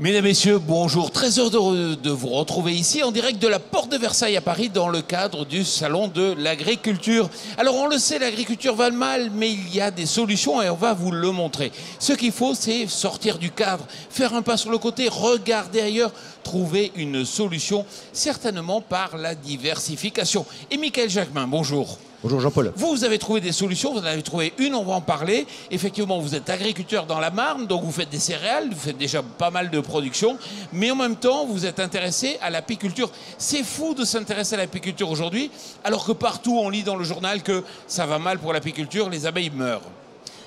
Mesdames, Messieurs, bonjour. Très heureux de vous retrouver ici en direct de la Porte de Versailles à Paris dans le cadre du Salon de l'Agriculture. Alors on le sait, l'agriculture va mal, mais il y a des solutions et on va vous le montrer. Ce qu'il faut, c'est sortir du cadre, faire un pas sur le côté, regarder ailleurs, trouver une solution, certainement par la diversification. Et Michael Jacquemin, bonjour. Bonjour Jean-Paul. Vous avez trouvé des solutions, vous en avez trouvé une, on va en parler. Effectivement, vous êtes agriculteur dans la Marne, donc vous faites des céréales, vous faites déjà pas mal de production, mais en même temps, vous êtes intéressé à l'apiculture. C'est fou de s'intéresser à l'apiculture aujourd'hui, alors que partout, on lit dans le journal que ça va mal pour l'apiculture, les abeilles meurent.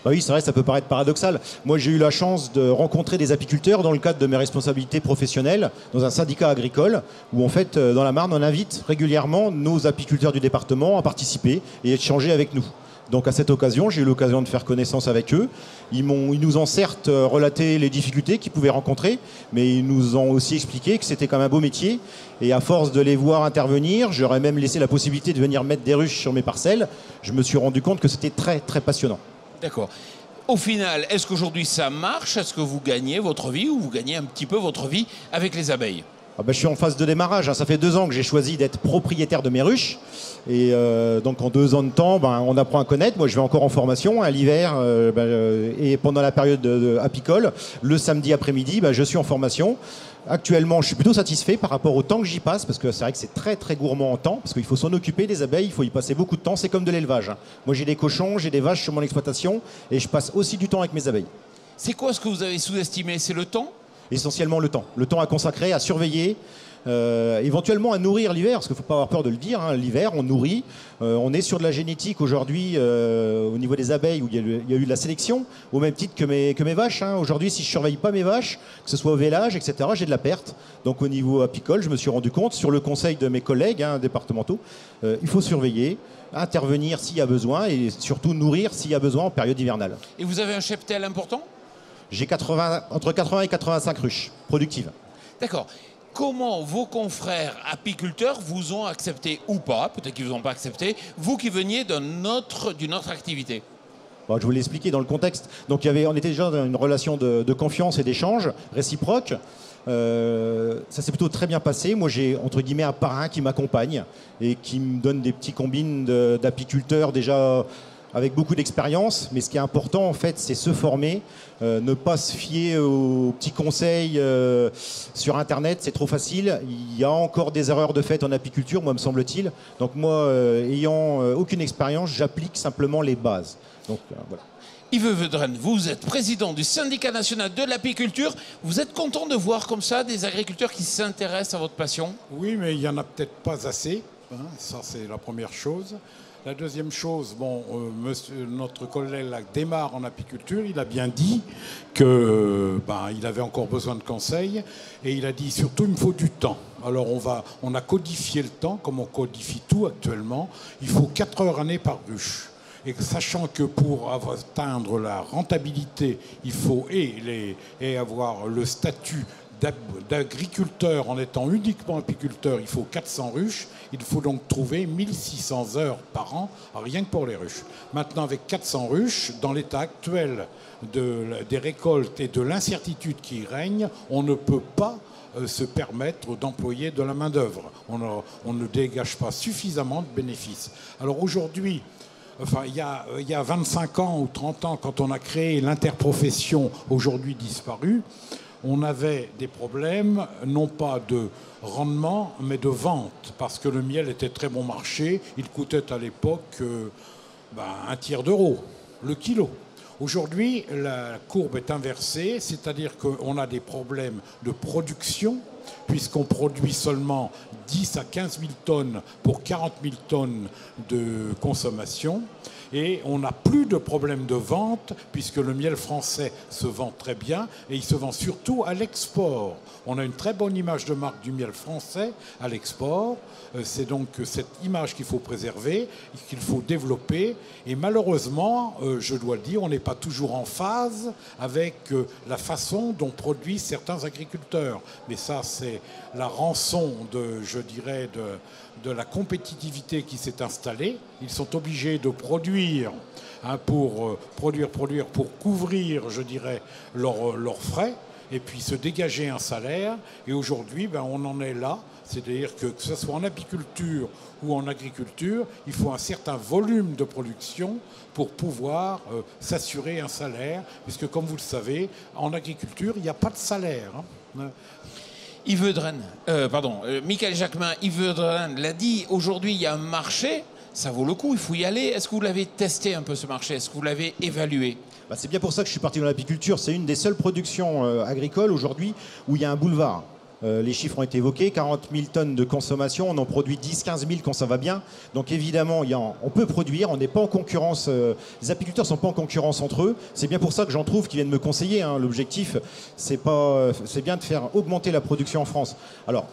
Bah oui, c'est vrai, ça peut paraître paradoxal. Moi, j'ai eu la chance de rencontrer des apiculteurs dans le cadre de mes responsabilités professionnelles dans un syndicat agricole où, en fait, dans la Marne, on invite régulièrement nos apiculteurs du département à participer et échanger avec nous. Donc, à cette occasion, j'ai eu l'occasion de faire connaissance avec eux. Ils nous ont certes relaté les difficultés qu'ils pouvaient rencontrer, mais ils nous ont aussi expliqué que c'était quand même un beau métier. Et à force de les voir intervenir, j'aurais même laissé la possibilité de venir mettre des ruches sur mes parcelles. Je me suis rendu compte que c'était très, très passionnant. D'accord. Au final, est-ce qu'aujourd'hui ça marche? Est-ce que vous gagnez votre vie ou vous gagnez un petit peu votre vie avec les abeilles? Je suis en phase de démarrage. Ça fait 2 ans que j'ai choisi d'être propriétaire de mes ruches. Et donc en 2 ans de temps, on apprend à connaître. Moi, je vais encore en formation à l'hiver et pendant la période apicole. Le samedi après-midi, je suis en formation. Actuellement, je suis plutôt satisfait par rapport au temps que j'y passe, parce que c'est vrai que c'est très très gourmand en temps, parce qu'il faut s'en occuper des abeilles, il faut y passer beaucoup de temps, c'est comme de l'élevage. Moi j'ai des cochons, j'ai des vaches sur mon exploitation, et je passe aussi du temps avec mes abeilles. C'est quoi ce que vous avez sous-estimé? C'est le temps? Essentiellement le temps. Le temps à consacrer, à surveiller, éventuellement à nourrir l'hiver, parce qu'il ne faut pas avoir peur de le dire, l'hiver on nourrit, on est sur de la génétique aujourd'hui au niveau des abeilles où il y a eu de la sélection, au même titre que mes vaches. Aujourd'hui, si je ne surveille pas mes vaches, que ce soit au vélage, etc., j'ai de la perte. Donc au niveau apicole, je me suis rendu compte, sur le conseil de mes collègues départementaux, il faut surveiller, intervenir s'il y a besoin et surtout nourrir s'il y a besoin en période hivernale. Et vous avez un cheptel important? J'ai entre 80 et 85 ruches productives. D'accord. Comment vos confrères apiculteurs vous ont accepté ou pas, peut-être qu'ils ne vous ont pas accepté, vous qui veniez d'une autre activité? Je vous l'ai expliqué dans le contexte. Donc on était déjà dans une relation de confiance et d'échange réciproque. Ça s'est plutôt très bien passé. Moi, j'ai entre guillemets un parrain qui m'accompagne et qui me donne des petits combines d'apiculteurs déjà avec beaucoup d'expérience, mais ce qui est important en fait, c'est se former, ne pas se fier aux petits conseils sur Internet, c'est trop facile. Il y a encore des erreurs de fait en apiculture, moi me semble-t-il. Donc moi, ayant aucune expérience, j'applique simplement les bases. Donc voilà. Yves Vedren, vous êtes président du syndicat national de l'apiculture. Vous êtes content de voir comme ça des agriculteurs qui s'intéressent à votre passion? Oui, mais il n'y en a peut-être pas assez. Ça, c'est la première chose. La deuxième chose, notre collègue là, démarre en apiculture, il a bien dit qu'il avait encore besoin de conseils et il a dit surtout il me faut du temps. Alors on a codifié le temps comme on codifie tout actuellement. Il faut 4 heures année par ruche. Et sachant que pour atteindre la rentabilité, il faut avoir le statut d'agriculteur en étant uniquement apiculteur, il faut 400 ruches. Il faut donc trouver 1600 heures par an, rien que pour les ruches. Maintenant, avec 400 ruches, dans l'état actuel des récoltes et de l'incertitude qui règne, on ne peut pas se permettre d'employer de la main-d'œuvre. On ne dégage pas suffisamment de bénéfices. Alors aujourd'hui, il y a 25 ans ou 30 ans, quand on a créé l'interprofession aujourd'hui disparue, on avait des problèmes, non pas de rendement, mais de vente, parce que le miel était très bon marché. Il coûtait à l'époque un tiers d'euro, le kilo. Aujourd'hui, la courbe est inversée, c'est-à-dire qu'on a des problèmes de production, puisqu'on produit seulement 10 à 15 000 tonnes pour 40 000 tonnes de consommation. Et on n'a plus de problème de vente, puisque le miel français se vend très bien, et il se vend surtout à l'export. On a une très bonne image de marque du miel français à l'export. C'est donc cette image qu'il faut préserver, qu'il faut développer. Et malheureusement, je dois le dire, on n'est pas toujours en phase avec la façon dont produisent certains agriculteurs. Mais ça, c'est la rançon de la compétitivité qui s'est installée. Ils sont obligés de produire pour couvrir, leurs frais. et puis se dégager un salaire. Et aujourd'hui, ben, on en est là. C'est-à-dire que ce soit en apiculture ou en agriculture, il faut un certain volume de production pour pouvoir s'assurer un salaire. Puisque, comme vous le savez, en agriculture, il n'y a pas de salaire. Yves Vedrenne, Michael Jacquemin, Yves Vedrenne l'a dit, aujourd'hui, il y a un marché. Ça vaut le coup, il faut y aller. Est-ce que vous l'avez testé un peu, ce marché? Est-ce que vous l'avez évalué? C'est bien pour ça que je suis parti dans l'apiculture. C'est une des seules productions agricoles aujourd'hui où il y a un boulevard. Les chiffres ont été évoqués, 40 000 tonnes de consommation, on en produit 10-15 000 quand ça va bien. Donc évidemment, on peut produire, on n'est pas en concurrence, les apiculteurs ne sont pas en concurrence entre eux. C'est bien pour ça que j'en trouve qui viennent me conseiller. L'objectif, c'est bien de faire augmenter la production en France. Alors,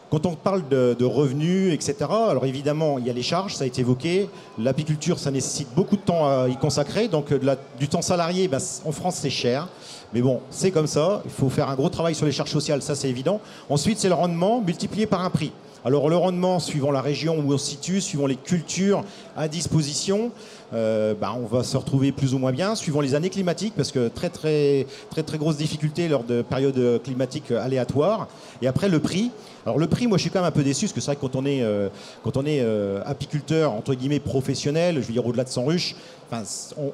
quand on parle de revenus, etc., alors évidemment, il y a les charges, ça a été évoqué. L'apiculture, ça nécessite beaucoup de temps à y consacrer. Donc du temps salarié, en France, c'est cher. Mais bon, c'est comme ça. Il faut faire un gros travail sur les charges sociales, ça c'est évident. Ensuite, c'est le rendement multiplié par un prix. Alors le rendement, suivant la région où on se situe, suivant les cultures à disposition, on va se retrouver plus ou moins bien, suivant les années climatiques, parce que très grosse difficulté lors de périodes climatiques aléatoires. Et après, le prix. Alors le prix, moi je suis quand même un peu déçu, parce que c'est vrai que quand on est apiculteur, entre guillemets, professionnel, je veux dire au-delà de 100 ruches,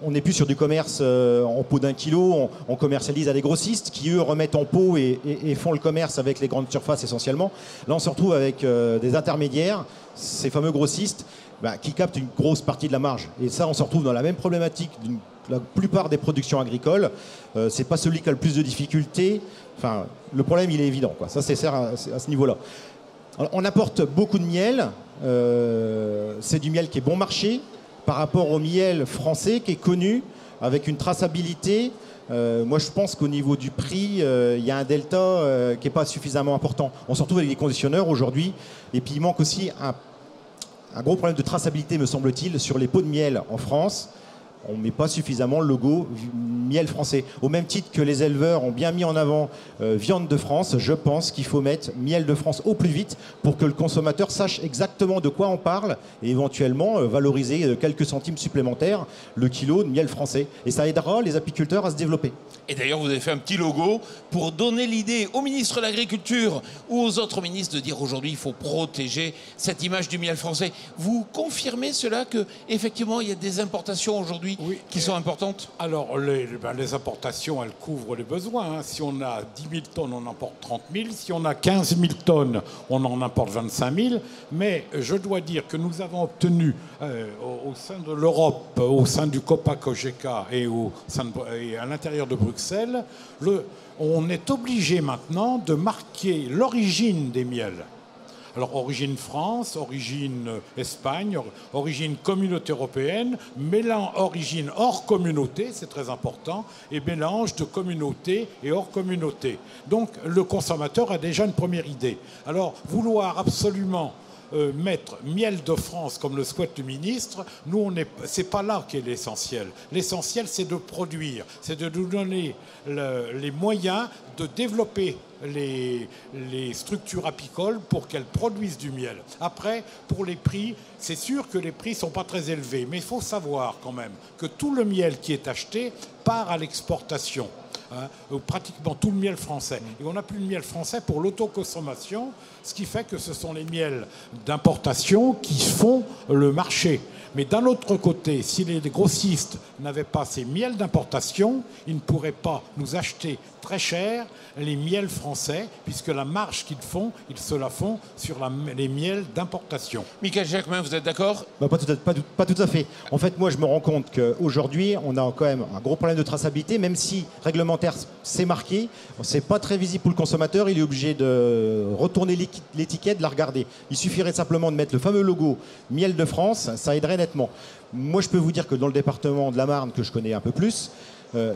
on n'est plus sur du commerce en pot d'1 kilo, on commercialise à des grossistes qui eux remettent en pot et font le commerce avec les grandes surfaces essentiellement. Là on se retrouve avec des intermédiaires, ces fameux grossistes, qui captent une grosse partie de la marge. Et ça on se retrouve dans la même problématique la plupart des productions agricoles. C'est pas celui qui a le plus de difficultés. Le problème il est évident, quoi. Ça c'est à ce niveau-là. Alors, on apporte beaucoup de miel, c'est du miel qui est bon marché par rapport au miel français qui est connu, avec une traçabilité. Moi, je pense qu'au niveau du prix, il y a un delta qui n'est pas suffisamment important. On se retrouve avec des conditionneurs aujourd'hui, et puis il manque aussi un gros problème de traçabilité, me semble-t-il, sur les pots de miel en France. On ne met pas suffisamment le logo miel français. Au même titre que les éleveurs ont bien mis en avant viande de France, je pense qu'il faut mettre miel de France au plus vite pour que le consommateur sache exactement de quoi on parle et éventuellement valoriser quelques centimes supplémentaires le kilo de miel français. Et ça aidera les apiculteurs à se développer. Et d'ailleurs, vous avez fait un petit logo pour donner l'idée au ministre de l'Agriculture ou aux autres ministres de dire aujourd'hui il faut protéger cette image du miel français. Vous confirmez cela, qu'effectivement il y a des importations aujourd'hui qui sont importantes? Alors les importations, elles couvrent les besoins. Si on a 10 000 tonnes, on importe 30 000. Si on a 15 000 tonnes, on en importe 25 000. Mais je dois dire que nous avons obtenu au sein de l'Europe, au sein du COPA-COGECA et à l'intérieur de Bruxelles, on est obligé maintenant de marquer l'origine des miels. Alors, origine France, origine Espagne, origine communauté européenne, origine hors communauté, c'est très important, et mélange de communauté et hors communauté. Donc, le consommateur a déjà une première idée. Alors, vouloir absolument mettre miel de France comme le souhaite le ministre, c'est pas là qu'est l'essentiel. L'essentiel, c'est de produire, c'est de nous donner les moyens de développer les structures apicoles pour qu'elles produisent du miel. Après, pour les prix, c'est sûr que les prix ne sont pas très élevés, mais il faut savoir quand même que tout le miel qui est acheté part à l'exportation. Pratiquement tout le miel français. Et on n'a plus de miel français pour l'autoconsommation, ce qui fait que ce sont les miels d'importation qui font le marché. Mais d'un autre côté, si les grossistes n'avaient pas ces miels d'importation, ils ne pourraient pas nous acheter très cher les miels français, puisque la marge qu'ils font, ils se la font sur les miels d'importation. Michael Jacquemin, vous êtes d'accord? Pas tout à fait. En fait, moi, je me rends compte qu'aujourd'hui, on a quand même un gros problème de traçabilité, même si réglementaire, c'est marqué, c'est pas très visible pour le consommateur, il est obligé de retourner l'étiquette, de la regarder. Il suffirait simplement de mettre le fameux logo miel de France, ça aiderait nettement. Moi, je peux vous dire que dans le département de la Marne, que je connais un peu plus,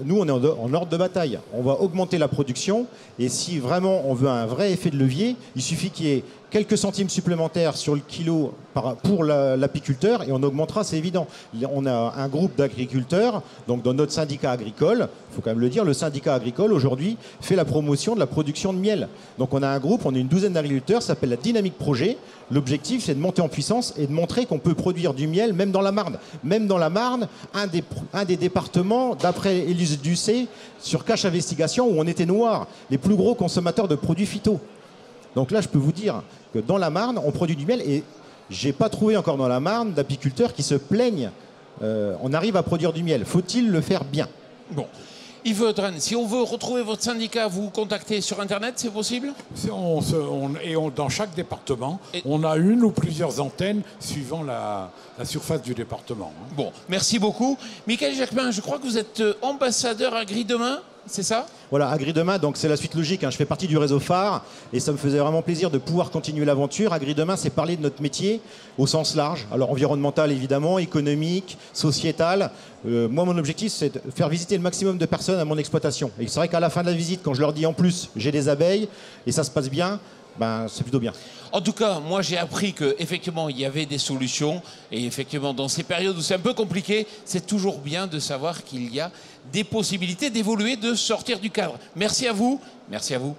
nous, on est en ordre de bataille. On va augmenter la production et si vraiment on veut un vrai effet de levier, il suffit qu'il y ait quelques centimes supplémentaires sur le kilo pour l'apiculteur et on augmentera, c'est évident. On a un groupe d'agriculteurs, donc dans notre syndicat agricole, il faut quand même le dire, le syndicat agricole aujourd'hui fait la promotion de la production de miel. Donc on a un groupe, on est une douzaine d'agriculteurs, ça s'appelle la Dynamique Projet. L'objectif, c'est de monter en puissance et de montrer qu'on peut produire du miel même dans la Marne. Même dans la Marne, un des départements, d'après Élise Ducé, sur Cache Investigation, où on était noirs, les plus gros consommateurs de produits phyto. Donc là, je peux vous dire que dans la Marne, on produit du miel et j'ai pas trouvé encore dans la Marne d'apiculteurs qui se plaignent. On arrive à produire du miel. Faut-il le faire bien? Bon. Yves Audren, si on veut retrouver votre syndicat, vous vous contactez sur Internet, c'est possible? Dans chaque département, on a une ou plusieurs antennes suivant la surface du département. Bon, merci beaucoup. Michael Jacquemin, je crois que vous êtes ambassadeur AgriDemain, c'est ça? Voilà, AgriDemain, donc c'est la suite logique. Je fais partie du réseau phare et ça me faisait vraiment plaisir de pouvoir continuer l'aventure. AgriDemain, c'est parler de notre métier au sens large. Alors environnemental évidemment, économique, sociétal. Moi, mon objectif, c'est de faire visiter le maximum de personnes à mon exploitation. Et c'est vrai qu'à la fin de la visite, quand je leur dis en plus, j'ai des abeilles et ça se passe bien, ben, c'est plutôt bien. En tout cas, moi j'ai appris qu'effectivement il y avait des solutions et effectivement dans ces périodes où c'est un peu compliqué, c'est toujours bien de savoir qu'il y a des possibilités d'évoluer, de sortir du cadre. Merci à vous. Merci à vous.